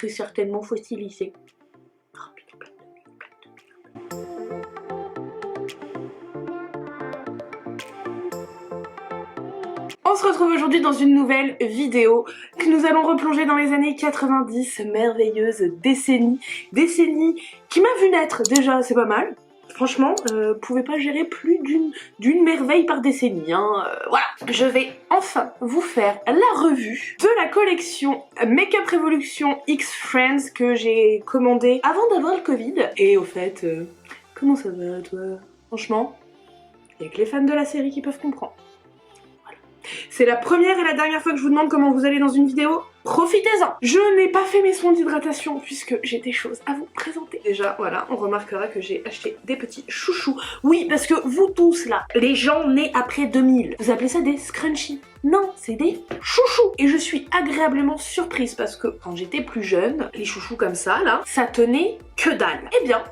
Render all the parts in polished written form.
très certainement fossilisé. On se retrouve aujourd'hui dans une nouvelle vidéo que nous allons replonger dans les années 90, merveilleuse décennie qui m'a vu naître déjà, c'est pas mal. Franchement, pouvez pas gérer plus d'une merveille par décennie, hein. Voilà, je vais enfin vous faire la revue de la collection Makeup Revolution X Friends que j'ai commandée avant d'avoir le Covid. Et au fait, comment ça va toi? Franchement, il y a que les fans de la série qui peuvent comprendre. C'est la première et la dernière fois que je vous demande comment vous allez dans une vidéo, profitez-en. Je n'ai pas fait mes soins d'hydratation puisque j'ai des choses à vous présenter. Déjà, voilà, on remarquera que j'ai acheté des petits chouchous. Oui, parce que vous tous là, les gens nés après 2000, vous appelez ça des scrunchies. Non, c'est des chouchous. Et je suis agréablement surprise parce que quand j'étais plus jeune, les chouchous comme ça là, ça tenait que dalle. Eh bien,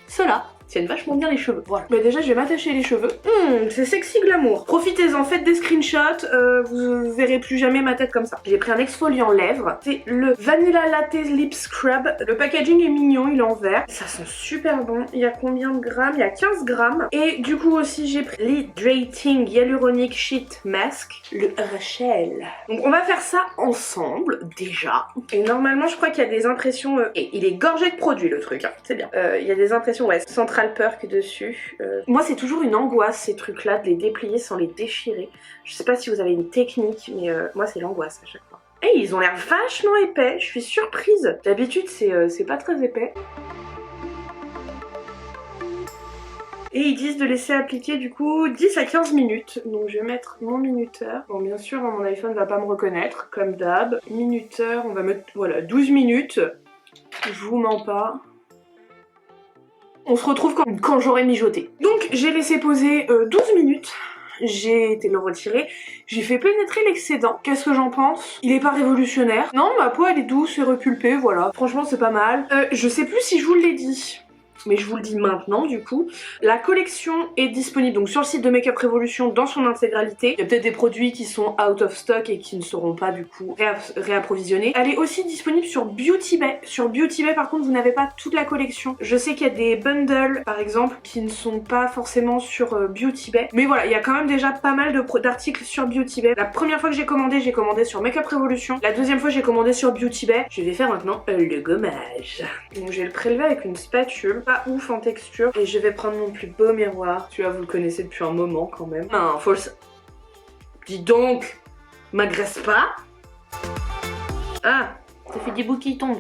ceux-là tiennent vachement bien les cheveux. Voilà. Mais déjà, je vais m'attacher les cheveux. C'est sexy glamour. Profitez-en, faites des screenshots. Vous verrez plus jamais ma tête comme ça. J'ai pris un exfoliant lèvres. C'est le Vanilla Latte Lip Scrub. Le packaging est mignon, il est en vert. Ça sent super bon. Il y a combien de grammes? Il y a 15 grammes. Et du coup aussi, j'ai pris l'Hydrating Hyaluronic Sheet Mask. Le Rachel. Donc on va faire ça ensemble, déjà. Et normalement, je crois qu'il y a des impressions... Et il est gorgé de produits, le truc. Hein. C'est bien. Il y a des impressions, ouais, Central Perk dessus. Moi c'est toujours une angoisse ces trucs là de les déplier sans les déchirer. Je sais pas si vous avez une technique mais moi c'est l'angoisse à chaque fois. Et ils ont l'air vachement épais, je suis surprise. D'habitude c'est pas très épais. Et ils disent de laisser appliquer du coup 10 à 15 minutes. Donc je vais mettre mon minuteur. Bon bien sûr mon iPhone va pas me reconnaître comme d'hab. Minuteur, on va mettre voilà 12 minutes. Je vous mens pas. On se retrouve quand j'aurai mijoté. Donc j'ai laissé poser 12 minutes. J'ai été le retirer. J'ai fait pénétrer l'excédent. Qu'est-ce que j'en pense? Il est pas révolutionnaire. Non, ma peau elle est douce et repulpée, voilà. Franchement c'est pas mal. Je sais plus si je vous l'ai dit. Mais je vous le dis maintenant du coup. La collection est disponible donc sur le site de Makeup Revolution dans son intégralité. Il y a peut-être des produits qui sont out of stock et qui ne seront pas du coup réapprovisionnés. Elle est aussi disponible sur Beauty Bay. Sur Beauty Bay par contre vous n'avez pas toute la collection. Je sais qu'il y a des bundles par exemple qui ne sont pas forcément sur Beauty Bay. Mais voilà, il y a quand même déjà pas mal d'articles sur Beauty Bay. La première fois que j'ai commandé sur Makeup Revolution. La deuxième fois j'ai commandé sur Beauty Bay. Je vais faire maintenant le gommage. Donc je vais le prélever avec une spatule. Pas ouf en texture. Et je vais prendre mon plus beau miroir. Tu vois, vous le connaissez depuis un moment quand même. Non, faut le... Dis donc, m'agresse pas. Ah, ça fait des bouts qui tombent.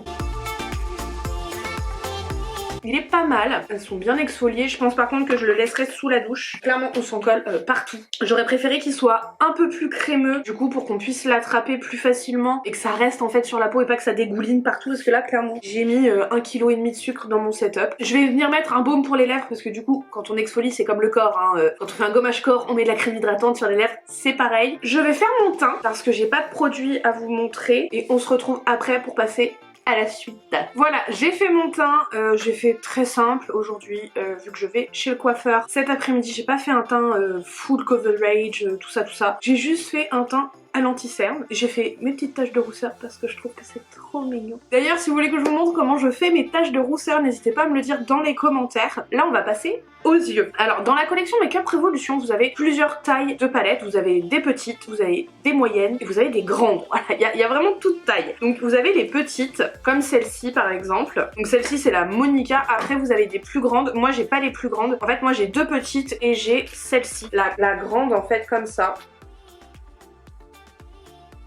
Il est pas mal, elles sont bien exfoliées. Je pense par contre que je le laisserai sous la douche. Clairement on s'en colle partout. J'aurais préféré qu'il soit un peu plus crémeux du coup pour qu'on puisse l'attraper plus facilement et que ça reste en fait sur la peau et pas que ça dégouline partout parce que là clairement j'ai mis 1,5 kg de sucre dans mon setup. Je vais venir mettre un baume pour les lèvres parce que du coup quand on exfolie c'est comme le corps hein. Quand on fait un gommage corps on met de la crème hydratante sur les lèvres, c'est pareil. Je vais faire mon teint parce que j'ai pas de produit à vous montrer et on se retrouve après pour passer à la suite. Voilà, j'ai fait mon teint, j'ai fait très simple aujourd'hui vu que je vais chez le coiffeur cet après-midi. J'ai pas fait un teint full coverage, tout ça. J'ai juste fait un teint à l'anti-cerne. J'ai fait mes petites taches de rousseur parce que je trouve que c'est trop mignon. D'ailleurs, si vous voulez que je vous montre comment je fais mes taches de rousseur, n'hésitez pas à me le dire dans les commentaires. Là, on va passer aux yeux. Alors, dans la collection Makeup Revolution, vous avez plusieurs tailles de palettes. Vous avez des petites, vous avez des moyennes et vous avez des grandes. Voilà, il y a vraiment toute taille. Donc, vous avez les petites, comme celle-ci par exemple. Donc, celle-ci, c'est la Monica. Après, vous avez des plus grandes. Moi, j'ai pas les plus grandes. En fait, moi, j'ai deux petites et j'ai celle-ci. La grande, en fait, comme ça.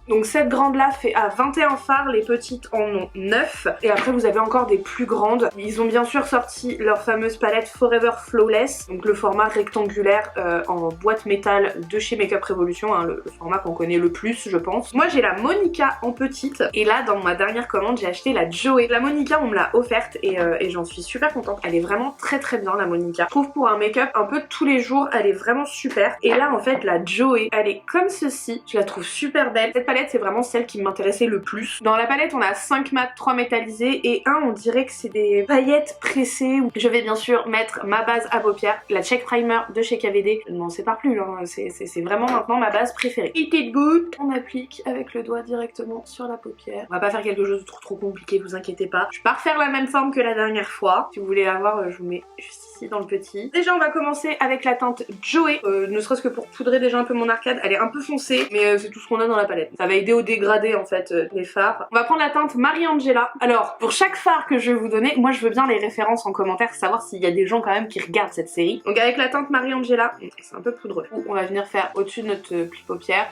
Donc cette grande là fait à 21 fards, les petites en ont 9. Et après vous avez encore des plus grandes. Ils ont bien sûr sorti leur fameuse palette Forever Flawless. Donc le format rectangulaire en boîte métal de chez Makeup Revolution. Hein, le format qu'on connaît le plus je pense. Moi j'ai la Monica en petite. Et là dans ma dernière commande j'ai acheté la Joey. La Monica on me l'a offerte et j'en suis super contente. Elle est vraiment très bien la Monica. Je trouve pour un make-up un peu tous les jours elle est vraiment super. Et là en fait la Joey elle est comme ceci. Je la trouve super belle. Cette palette palette, c'est vraiment celle qui m'intéressait le plus. Dans la palette, on a 5 mat, 3 métallisés et un on dirait que c'est des paillettes pressées. Je vais bien sûr mettre ma base à paupières, la Check Primer de chez KVD. Je ne m'en sépare plus, hein. C'est vraiment maintenant ma base préférée. It is good. On applique avec le doigt directement sur la paupière. On va pas faire quelque chose de trop compliqué, vous inquiétez pas. Je vais pas refaire la même forme que la dernière fois. Si vous voulez la voir, je vous mets juste ici dans le petit. Déjà on va commencer avec la teinte Joey, ne serait-ce que pour poudrer déjà un peu mon arcade. Elle est un peu foncée, mais c'est tout ce qu'on a dans la palette. Ça va aider au dégradé en fait des fards. On va prendre la teinte Mariangela. Alors pour chaque fard que je vais vous donner, moi je veux bien les références en commentaire, savoir s'il y a des gens quand même qui regardent cette série. Donc avec la teinte Mariangela, c'est un peu poudreux. On va venir faire au-dessus de notre pli paupière.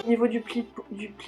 Au niveau du pli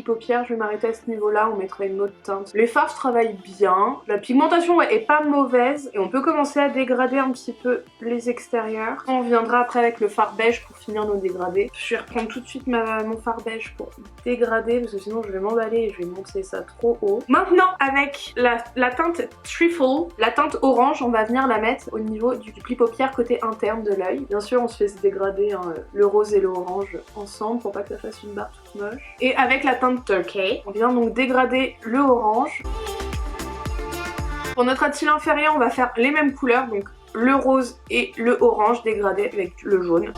paupière, je vais m'arrêter à ce niveau-là, on mettra une autre teinte. Les fards travaillent bien, la pigmentation est pas mauvaise et on peut commencer à dégrader un petit peu les extérieurs. On reviendra après avec le fard beige pour finir nos dégradés. Je vais reprendre tout de suite mon fard beige pour dégrader parce que sinon je vais m'emballer et je vais monter ça trop haut. Maintenant avec la teinte Trifle, la teinte orange, on va venir la mettre au niveau du pli paupière côté interne de l'œil. Bien sûr on se fait se dégrader hein, le rose et le orange ensemble pour pas que ça fasse une barre toute moche. Et avec la teinte Turkey, on vient donc dégrader le orange. Pour notre cils inférieur, on va faire les mêmes couleurs, donc le rose et le orange dégradé avec le jaune.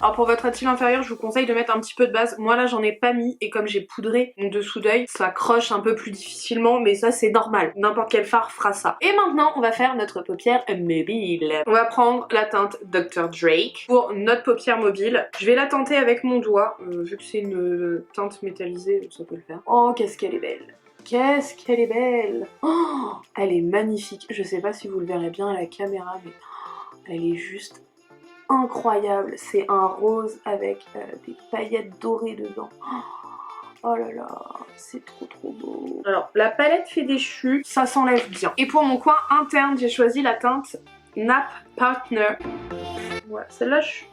Alors pour votre cils inférieur, je vous conseille de mettre un petit peu de base. Moi là j'en ai pas mis et comme j'ai poudré mon dessous d'œil, ça croche un peu plus difficilement mais ça c'est normal. N'importe quel fard fera ça. Et maintenant on va faire notre paupière mobile. On va prendre la teinte Dr. Drake pour notre paupière mobile. Je vais la tenter avec mon doigt, vu que c'est une teinte métallisée, ça peut le faire. Oh qu'est-ce qu'elle est belle! Qu'est-ce qu'elle est belle! Oh, elle est magnifique. Je sais pas si vous le verrez bien à la caméra mais elle est juste incroyable. C'est un rose avec des paillettes dorées dedans. Oh là là, c'est trop beau. Alors la palette fait des chus, ça s'enlève bien. Et pour mon coin interne, j'ai choisi la teinte Nap Partner. Voilà, celle-là je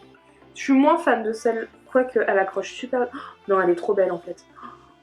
suis moins fan de celle, quoique elle accroche super. Non, elle est trop belle en fait.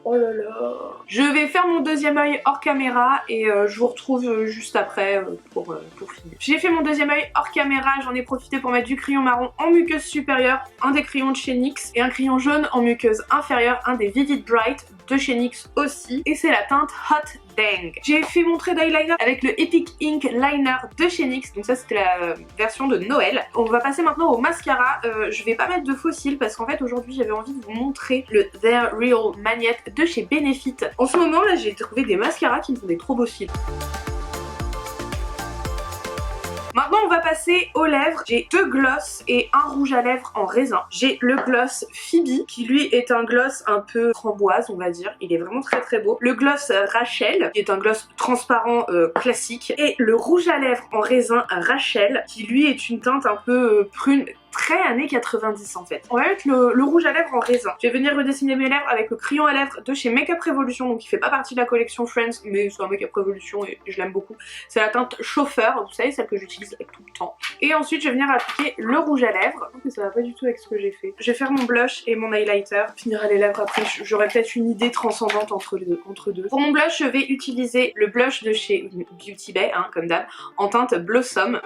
Oh là là. Je vais faire mon deuxième œil hors caméra et je vous retrouve juste après pour finir. J'ai fait mon deuxième œil hors caméra, j'en ai profité pour mettre du crayon marron en muqueuse supérieure, un des crayons de chez NYX et un crayon jaune en muqueuse inférieure, un des Vivid Bright de chez NYX aussi, et c'est la teinte Hot Dang. J'ai fait mon trait d'eyeliner avec le Epic Ink Liner de chez NYX, donc ça c'était la version de Noël. On va passer maintenant au mascara. Je vais pas mettre de faux cils parce qu'en fait aujourd'hui j'avais envie de vous montrer le They're Real Magnet de chez Benefit. En ce moment là j'ai trouvé des mascaras qui me font des trop beaux cils. Maintenant on va passer aux lèvres. J'ai deux gloss et un rouge à lèvres en raisin. J'ai le gloss Phoebe qui lui est un gloss un peu framboise on va dire. Il est vraiment très beau. Le gloss Rachel qui est un gloss transparent classique. Et le rouge à lèvres en raisin Rachel qui lui est une teinte un peu prune, très années 90 en fait. On va mettre le rouge à lèvres en raisin. Je vais venir redessiner mes lèvres avec le crayon à lèvres de chez Makeup Revolution, donc il fait pas partie de la collection Friends, mais c'est un Makeup Revolution et je l'aime beaucoup. C'est la teinte chauffeur, vous savez, celle que j'utilise tout le temps. Et ensuite je vais venir appliquer le rouge à lèvres. Mais ça va pas du tout avec ce que j'ai fait. Je vais faire mon blush et mon highlighter. Finira les lèvres après, j'aurai peut-être une idée transcendante entre deux. Pour mon blush, je vais utiliser le blush de chez Beauty Bay, hein, comme d'hab, en teinte Blossom.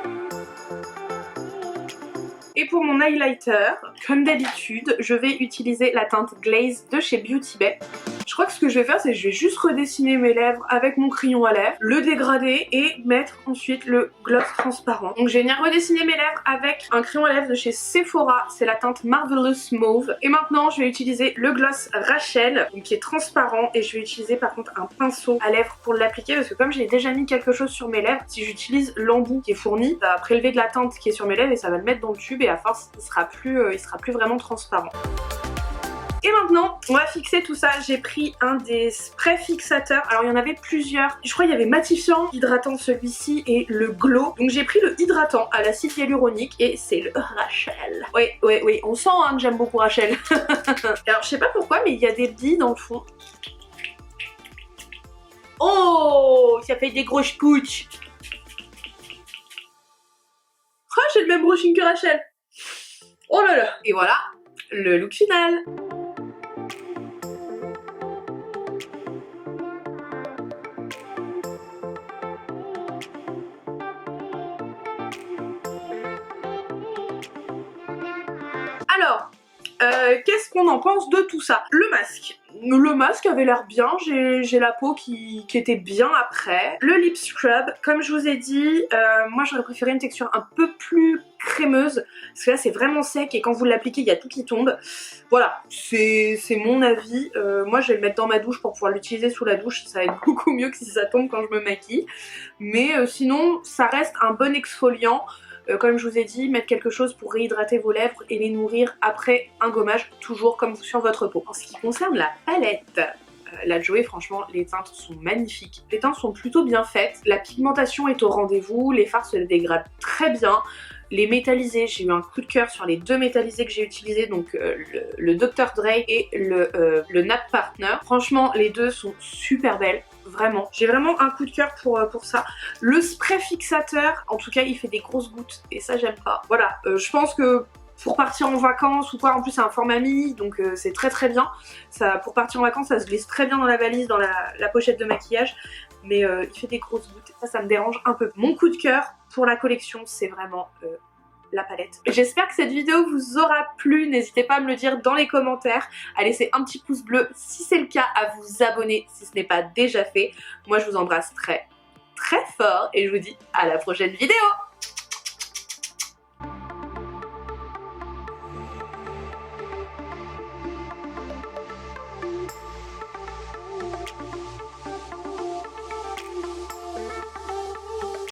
Et pour mon highlighter, comme d'habitude, je vais utiliser la teinte Glaze de chez Beauty Bay. Je crois que ce que je vais faire, c'est que je vais juste redessiner mes lèvres avec mon crayon à lèvres, le dégrader et mettre ensuite le gloss transparent. Donc je vais venir redessiner mes lèvres avec un crayon à lèvres de chez Sephora, c'est la teinte Marvelous Mauve. Et maintenant, je vais utiliser le gloss Rachel, donc qui est transparent, et je vais utiliser par contre un pinceau à lèvres pour l'appliquer parce que comme j'ai déjà mis quelque chose sur mes lèvres, si j'utilise l'embout qui est fourni, ça va prélever de la teinte qui est sur mes lèvres et ça va le mettre dans le tube et à force, il sera plus vraiment transparent. Et maintenant, on va fixer tout ça. J'ai pris un des sprays fixateurs. Alors, il y en avait plusieurs. Je crois qu'il y avait matifiant, hydratant celui-ci et le glow. Donc, j'ai pris le hydratant à l'acide hyaluronique et c'est le Rachel. Oui, on sent hein, que j'aime beaucoup Rachel. Alors, je sais pas pourquoi, mais il y a des billes dans le fond. Oh, ça fait des gros spouches. Oh, j'ai le même brushing que Rachel. Oh là là. Et voilà, le look final. Qu'est-ce qu'on en pense de tout ça? Le masque avait l'air bien, j'ai la peau qui était bien après. Le lip scrub, comme je vous ai dit, moi j'aurais préféré une texture un peu plus crémeuse, parce que là c'est vraiment sec et quand vous l'appliquez il y a tout qui tombe. Voilà, c'est mon avis. Moi je vais le mettre dans ma douche pour pouvoir l'utiliser sous la douche, ça va être beaucoup mieux que si ça tombe quand je me maquille. Mais sinon ça reste un bon exfoliant. Comme je vous ai dit, mettre quelque chose pour réhydrater vos lèvres et les nourrir après un gommage, toujours comme sur votre peau. En ce qui concerne la palette, la Joey, franchement, les teintes sont magnifiques. Les teintes sont plutôt bien faites, la pigmentation est au rendez-vous, les fards se dégradent très bien. Les métallisés, j'ai eu un coup de cœur sur les deux métallisés que j'ai utilisés, donc le Dr. Dre et le Nap Partner. Franchement, les deux sont super belles, vraiment. J'ai vraiment un coup de cœur pour ça. Le spray fixateur, en tout cas, il fait des grosses gouttes et ça, j'aime pas. Voilà, je pense que pour partir en vacances ou quoi, en plus c'est un format mini donc c'est très bien. Ça, pour partir en vacances ça se glisse très bien dans la valise, dans la pochette de maquillage, mais il fait des grosses gouttes, ça me dérange un peu. Mon coup de cœur pour la collection c'est vraiment la palette. J'espère que cette vidéo vous aura plu, n'hésitez pas à me le dire dans les commentaires, à laisser un petit pouce bleu si c'est le cas, à vous abonner si ce n'est pas déjà fait. Moi je vous embrasse très fort et je vous dis à la prochaine vidéo.